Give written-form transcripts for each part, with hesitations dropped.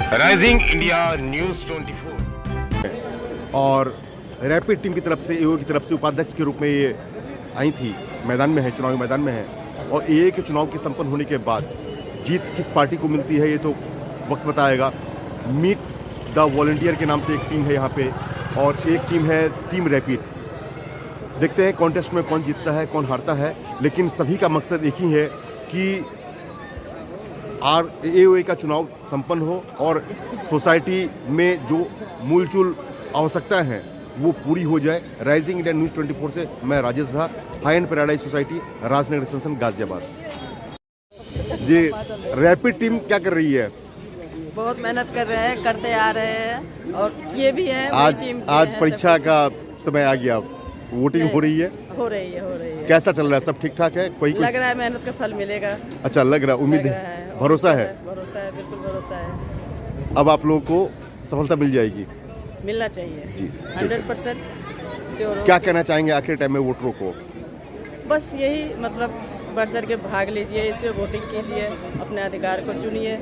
Rising India news 24 और rapid team की तरफ से एओ की तरफ से उपाध्यक्ष के रूप में ये आई थी, मैदान में है, चुनावी मैदान में है। और एए के चुनाव के संपन्न होने के बाद जीत किस पार्टी को मिलती है ये तो वक्त बताएगा। मीट द वॉलंटियर के नाम से एक टीम है यहाँ पे और एक टीम है टीम रैपिड। देखते हैं कॉन्टेस्ट में कौन जीतता है कौन हारता है, लेकिन सभी का मकसद एक ही है कि एओए का चुनाव संपन्न हो और सोसाइटी में जो मूलचूल आवश्यकताएं हैं वो पूरी हो जाए। राइजिंग इंडिया न्यूज़ 24 से मैं Rajesh Jha, high end paradise society, Rajnagar extension, Ghaziabad. जी, रैपिड टीम क्या कर रही है? बहुत मेहनत कर रहे हैं, करते आ रहे हैं और ये भी है। आज परीक्षा का समय आ गया, वोटिंग हो रही है। कैसा चल रहा है? सब ठीक ठाक है? कोई लग रहा है मेहनत का फल मिलेगा। अच्छा, लग रहा है, उम्मीद है, भरोसा है? भरोसा है, बिल्कुल भरोसा है। अब आप लोगों को सफलता मिल जाएगी? मिलना चाहिए जी, 100% श्योर। क्या कहना चाहेंगे आखिर टाइम में वोटरों को? बस यही, मतलब बढ़ चढ़ के भाग लीजिए, इसमें वोटिंग कीजिए, अपने अधिकार को चुनिए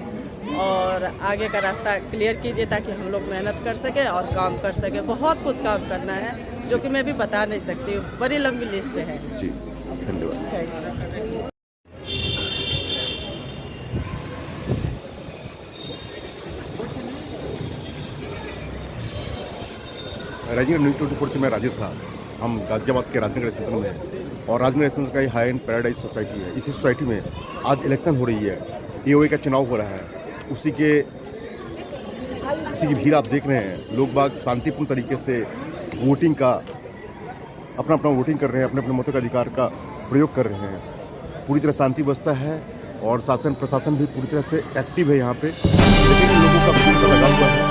और आगे का रास्ता क्लियर कीजिए ताकि हम लोग मेहनत कर सके और काम कर सके। बहुत कुछ काम करना है जो कि मैं भी बता नहीं सकती, बड़ी लंबी लिस्ट है जी। धन्यवाद। राजनगर न्यूज़ 24 से मैं राजेश था। हम गाजियाबाद के राजनगर स्टेशन में हैं और राजनगर स्टेशन का हाई एंड पैराडाइज सोसाइटी है। इसी सोसाइटी में आज इलेक्शन हो रही है, एओए का चुनाव हो रहा है। उसी की भीड़ आप देख रहे हैं। लोग बाग शांतिपूर्ण तरीके से वोटिंग का अपना वोटिंग कर रहे हैं, अपने अपने मतों का अधिकार का प्रयोग कर रहे हैं। पूरी तरह शांति व्यवस्था है और शासन प्रशासन भी पूरी तरह से एक्टिव है यहाँ पे, लेकिन लोगों का भीड़ लगा हुआ है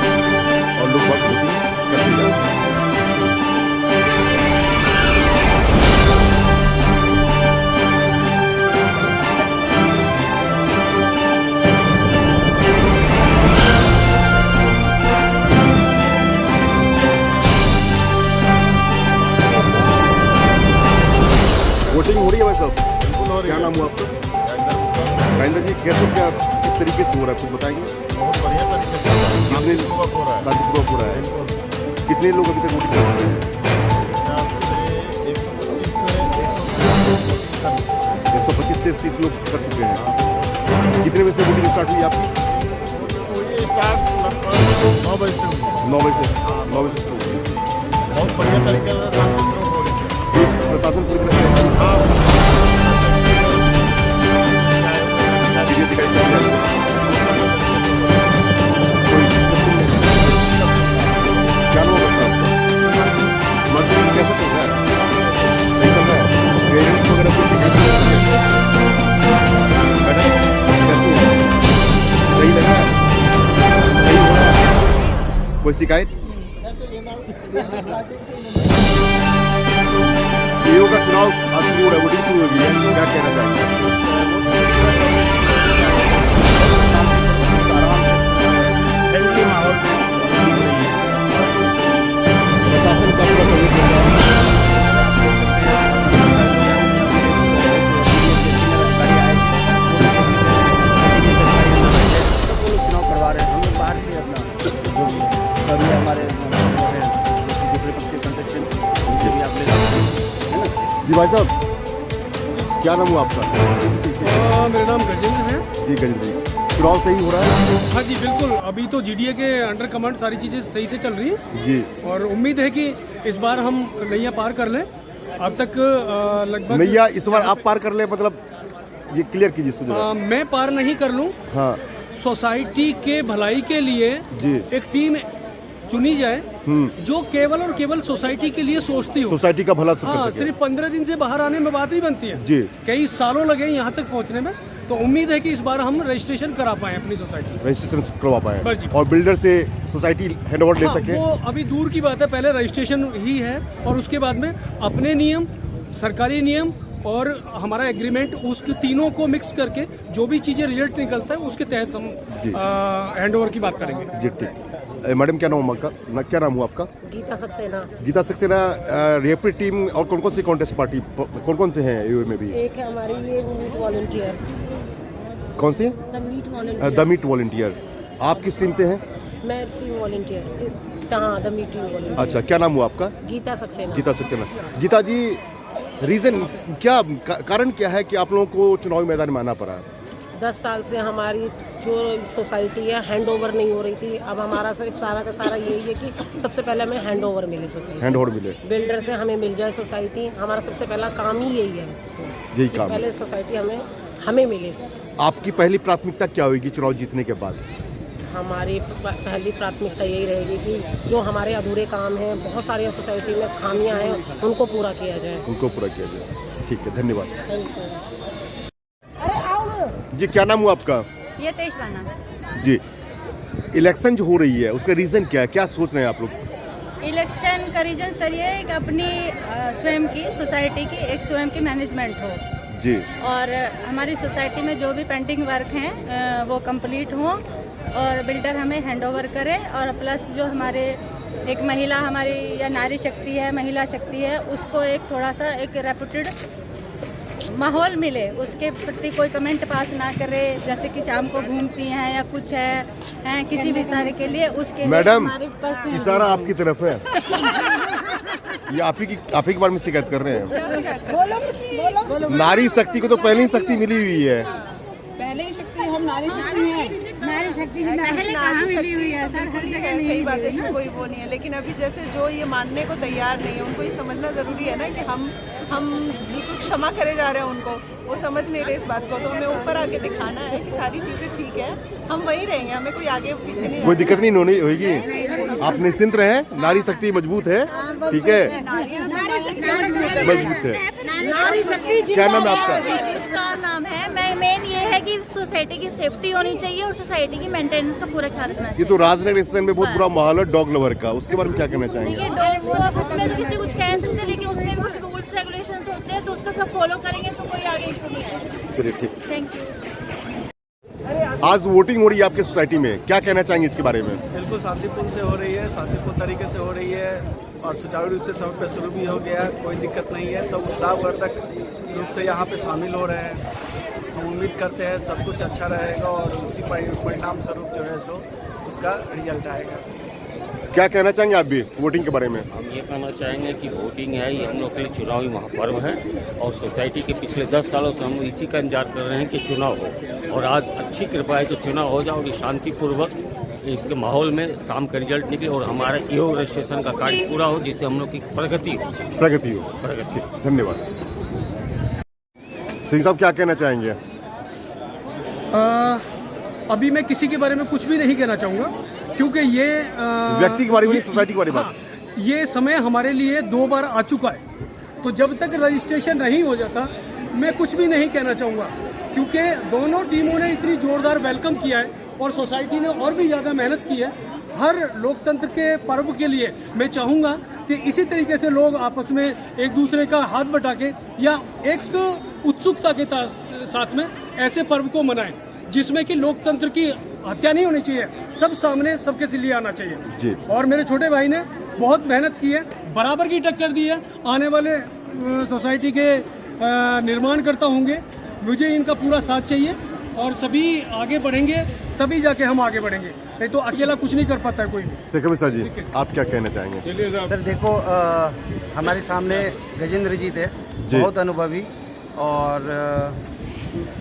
और लोग बाग वोटिंग करते जा रहे हैं। वोटिंग हो रही है भाई साहब? बिल्कुल हो रही है। क्या नाम हुआ आपका? राजेंद्र जी, कैसे क्या किस तरीके से हो रहा है कुछ बताएंगे? बहुत बढ़िया तरीके से शांतिपूर्वक हो रहा है। कितने लोग अभी तक वोटिंग कर चुके हैं? 125 से 30 लोग कर चुके हैं। कितने बजे से वोटिंग स्टार्ट हुई आपकी? स्टार्ट लगभग 9 बजे से हुई। 9 बजे से शुरू हुई। बहुत बढ़िया तरीके से शांतिपूर्वक हो रही है। प्रशासन पूरी तरह से कोई शिकायत? एओ का चुनाव आज शुरू हो रहा है, वोटिंग शुरू हो गई है, क्या कहना चाहेंगे? प्रशासन का पूरा सहयोग मिल रहा है। चुनाव करवा रहे हैं हम लोग बाहर से, अपना जो भी सभी हमारे दूसरे पक्ष के कंटेस्टेंट उनसे भी आप ले सकते हैं। जी भाई साहब, क्या नाम हुआ आपका? मेरा नाम गजेंद्र है। जी गजेंद्र जी, चुनाव सही हो रहा है? हाँ जी बिल्कुल, अभी तो जीडीए के अंडर कमांड सारी चीज़ें सही से चल रही है जी और उम्मीद है कि इस बार हम नैया पार कर लें। अब तक लगभग नैया इस बार आप पार कर ले, मतलब ये क्लियर कीजिए। मैं पार नहीं कर लूँ, हाँ, सोसाइटी के भलाई के लिए जी एक टीम चुनी जाए जो केवल और केवल सोसाइटी के लिए सोचती हो, सोसाइटी का भला हाँ, सिर्फ 15 दिन से बाहर आने में बात नहीं बनती है जी। कई सालों लगे यहाँ तक पहुँचने में। तो उम्मीद है कि इस बार हम रजिस्ट्रेशन करा पाए अपनी सोसाइटी, रजिस्ट्रेशन करवा पाए बस जी। और बिल्डर से सोसाइटी हैंडओवर ले सके। वो अभी दूर की बात है, पहले रजिस्ट्रेशन ही है और उसके बाद में अपने नियम, सरकारी नियम और हमारा एग्रीमेंट, उसके तीनों को मिक्स करके जो भी चीज़ें रिजल्ट निकलता है उसके तहत हम हैंडओवर की बात करेंगे जी। ठीक, मैडम क्या नाम आपका? क्या नाम हुआ आपका? गीता सक्सेना। गीता सक्सेना, रैपिड टीम और कौन कौन सी कॉन्टेस्ट पार्टी कौन कौन से हैं यूए में भी? एक है हमारी ये मीट वॉलंटियर। कौन सी? The meet volunteer. The meet volunteer. आप किस टीम से हैं? मैं टीम वॉलंटियर, हाँ द मीटिंग वॉलंटियर। अच्छा, क्या नाम हुआ आपका? गीता सक्सेना। गीता सक्सेना। गीता जी, रीज़न क्या, कारण क्या है कि आप लोगों को चुनावी मैदान में आना पड़ा? 10 साल से हमारी जो सोसाइटी है हैंड ओवर नहीं हो रही थी। अब हमारा सिर्फ सारा का सारा यही है कि सबसे पहले हमें हैंड ओवर मिले सोसाइटी, हैंड ओवर मिले, बिल्डर से हमें मिल जाए सोसाइटी। हमारा सबसे पहला काम ही यही है, यही काम है। पहले सोसाइटी हमें मिले। आपकी पहली प्राथमिकता क्या होगी चुनाव जीतने के बाद? हमारी पहली प्राथमिकता यही रहेगी कि जो हमारे अधूरे काम हैं, बहुत सारी सोसाइटी में खामियां हैं, उनको पूरा किया जाए। उनको पूरा किया जाए। ठीक है, धन्यवाद। Thank you. जी, क्या नाम हुआ आपका? ये तेज बना। जी, इलेक्शन जो हो रही है उसका रीज़न क्या है, क्या सोच रहे हैं आप लोग? इलेक्शन का रीजन सर ये है कि अपनी स्वयं की सोसाइटी की एक स्वयं की मैनेजमेंट हो जी, और हमारी सोसाइटी में जो भी पेंडिंग वर्क हैं वो कंप्लीट हो और बिल्डर हमें हैंडओवर करे। और प्लस जो हमारे एक महिला हमारी या नारी शक्ति है, महिला शक्ति है, उसको एक थोड़ा सा एक रेपुटेड माहौल मिले, उसके प्रति कोई कमेंट पास ना करे, जैसे कि शाम को घूमती हैं या कुछ है किसी भी तरह के लिए, उसके मैडम लिए हमारे इशारा आपकी तरफ है। ये आप ही के बारे में शिकायत कर रहे हैं। बोलो। नारी शक्ति को तो पहले ही शक्ति मिली हुई है। पहले ही शक्ति, हम नारी शक्ति हैं। नारी शक्ति पहले कहाँ मिली हुई है सर, हर जगह नहीं। सही बात है, इसमें कोई वो नहीं है, लेकिन अभी जैसे जो ये मानने को तैयार नहीं है, उनको ये समझना जरूरी है ना कि हम बिल्कुल क्षमा करे जा रहे हैं उनको, वो समझ नहीं रहे इस बात को। तो हमें ऊपर आके दिखाना है कि सारी चीजें ठीक है, हम वहीं रहेंगे, हमें कोई आगे पीछे नहीं। कोई दिक्कत नहीं होगी, आप निश्चिंत रहें, नारी शक्ति मजबूत है। ठीक है, मजबूत है। नारी शक्ति क्या नाम है आपका? इसका नाम है, मेन ये है कि सोसाइटी की सेफ्टी होनी चाहिए और सोसाइटी की मेंटेनेंस का पूरा ख्याल रखना चाहिए। ये तो राजनगर स्टेशन में बहुत बुरा माहौल है डॉग लवर का, उसके बारे में क्या कहना चाहेंगे? ये डॉग वो अब उसमें तो किसी कुछ कह सकते, लेकिन उसमें कुछ रूल्स रेगुलेशंस होते हैं, तो उसका सब फॉलो करेंगे तो कोई आगे इशू नहीं आएगा। चलिए, ठीक। Thank you. आज वोटिंग हो रही है आपके सोसाइटी में, क्या कहना चाहेंगे इसके बारे में? बिल्कुल शांतिपूर्ण से हो रही है, शांतिपूर्ण तरीके से हो रही है और सुचारू रूप से सब पे शुरू भी हो गया, कोई दिक्कत नहीं है। सब उत्साहवर्धक रूप से यहाँ पे शामिल हो रहे हैं। हम उम्मीद करते हैं सब कुछ अच्छा रहेगा और उसी परिणाम स्वरूप जो है सो उसका रिजल्ट आएगा। क्या कहना चाहेंगे आप भी वोटिंग के बारे में? हम ये कहना चाहेंगे कि वोटिंग है, ये हम लोग के लिए चुनावी महापर्व है और सोसाइटी के पिछले 10 सालों से हम इसी का इंतजार कर रहे हैं कि चुनाव हो और आज अच्छी कृपा है कि चुनाव हो जाए और शांतिपूर्वक इसके माहौल में शाम का रिजल्ट निकले और हमारा ईओ रजिस्ट्रेशन का कार्य पूरा हो, जिससे हम लोग की प्रगति हो। धन्यवाद। सिंह साहब, क्या कहना चाहेंगे? अभी मैं किसी के बारे में कुछ भी नहीं कहना चाहूँगा, क्योंकि ये व्यक्ति के बारे में, सोसाइटी के बारे में। ये समय हमारे लिए 2 बार आ चुका है, तो जब तक रजिस्ट्रेशन नहीं हो जाता मैं कुछ भी नहीं कहना चाहूँगा, क्योंकि दोनों टीमों ने इतनी जोरदार वेलकम किया है और सोसाइटी ने और भी ज़्यादा मेहनत की है। हर लोकतंत्र के पर्व के लिए मैं चाहूँगा कि इसी तरीके से लोग आपस में एक दूसरे का हाथ बटा के या एक उत्सुकता के साथ में ऐसे पर्व को मनाएं जिसमें कि लोकतंत्र की हत्या नहीं होनी चाहिए, सब सामने सबके लिए आना चाहिए जी। और मेरे छोटे भाई ने बहुत मेहनत की है, बराबर की टक्कर दी है। आने वाले सोसाइटी के निर्माणकर्ता होंगे, मुझे इनका पूरा साथ चाहिए और सभी आगे बढ़ेंगे तभी जाके हम आगे बढ़ेंगे, नहीं तो अकेला कुछ नहीं कर पाता है कोई भी। सिकम जी, आप क्या कहना चाहेंगे? सर देखो, हमारे सामने गजेंद्र जी थे, बहुत अनुभवी और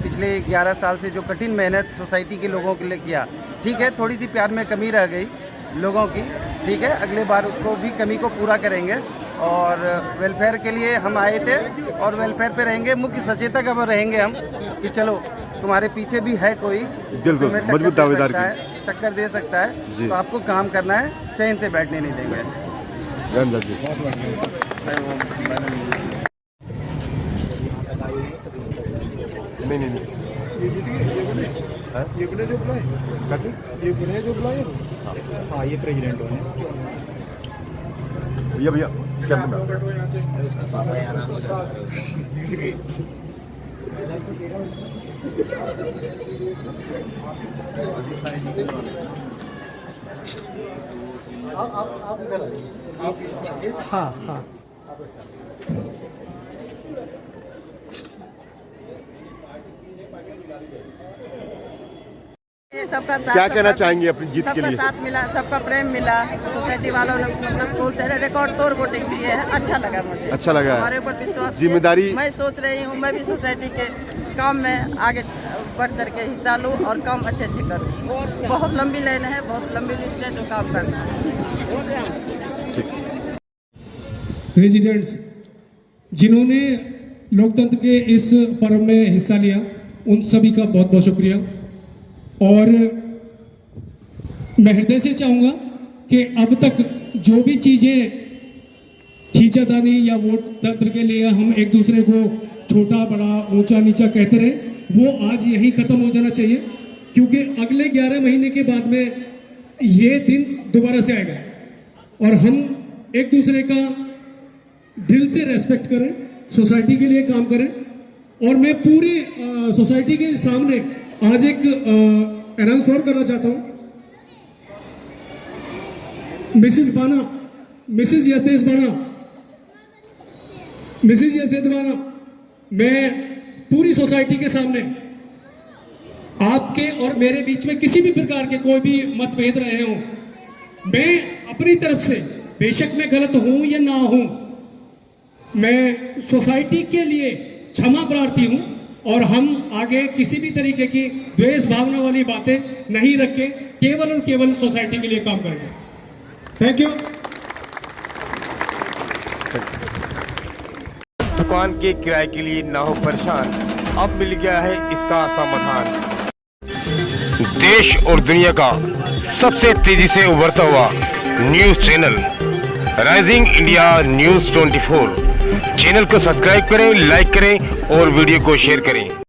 पिछले 11 साल से जो कठिन मेहनत सोसाइटी के लोगों के लिए किया। ठीक है, थोड़ी सी प्यार में कमी रह गई लोगों की, ठीक है, अगले बार उसको भी कमी को पूरा करेंगे और वेलफेयर के लिए हम आए थे और वेलफेयर पे रहेंगे। मुख्य सचेतक अब रहेंगे हम कि चलो तुम्हारे पीछे भी है कोई, बिल्कुल मजबूत दावेदार की टक्कर दे सकता है, तो आपको काम करना है, चैन से बैठने नहीं देंगे। नहीं ये बने जो बुलाए, ये बने जो बुलाए, हाँ ये प्रेसिडेंट होने। भैया क्या आप इधर आइए। हाँ सबका साथ, क्या कहना चाहेंगे अपनी जीत के सबका लिए? साथ मिला, सबका प्रेम मिला, सोसाइटी वालों ने मतलब बोलते रहे रिकॉर्ड तोड़ वोटिंग की है, अच्छा लगा मुझे। अच्छा लगा है। हमारे ऊपर विश्वास, जिम्मेदारी, मैं सोच रही हूँ मैं भी सोसाइटी के काम में आगे बढ़ चढ़ के हिस्सा लूँ और काम अच्छे करूँ। बहुत लंबी लाइन है, बहुत लंबी लिस्ट है जो काम करना है। रेजिडेंट्स जिन्होंने लोकतंत्र के इस पर्व में हिस्सा लिया, उन सभी का बहुत बहुत शुक्रिया। और मैं हृदय से चाहूँगा कि अब तक जो भी चीज़ें खींचातानी या वोट तंत्र के लिए हम एक दूसरे को छोटा बड़ा ऊंचा नीचा कहते रहे, वो आज यही ख़त्म हो जाना चाहिए, क्योंकि अगले 11 महीने के बाद में ये दिन दोबारा से आएगा और हम एक दूसरे का दिल से रेस्पेक्ट करें, सोसाइटी के लिए काम करें। और मैं पूरी सोसाइटी के सामने आज एक अनाउंस और करना चाहता हूं। मिसेस बाना, मिसेस यशेद बाना, मैं पूरी सोसाइटी के सामने आपके और मेरे बीच में किसी भी प्रकार के कोई भी मतभेद रहे हो, मैं अपनी तरफ से, बेशक मैं गलत हूं या ना हूं, मैं सोसाइटी के लिए क्षमा प्रार्थी हूं और हम आगे किसी भी तरीके की द्वेष भावना वाली बातें नहीं रख के केवल और केवल सोसाइटी के लिए काम करेंगे। Thank you. दुकान के किराए के लिए ना हो परेशान, अब मिल गया है इसका समाधान। देश और दुनिया का सबसे तेजी से उभरता हुआ news channel rising India news 24। Channel को सब्सक्राइब करें, लाइक करें और वीडियो को शेयर करें।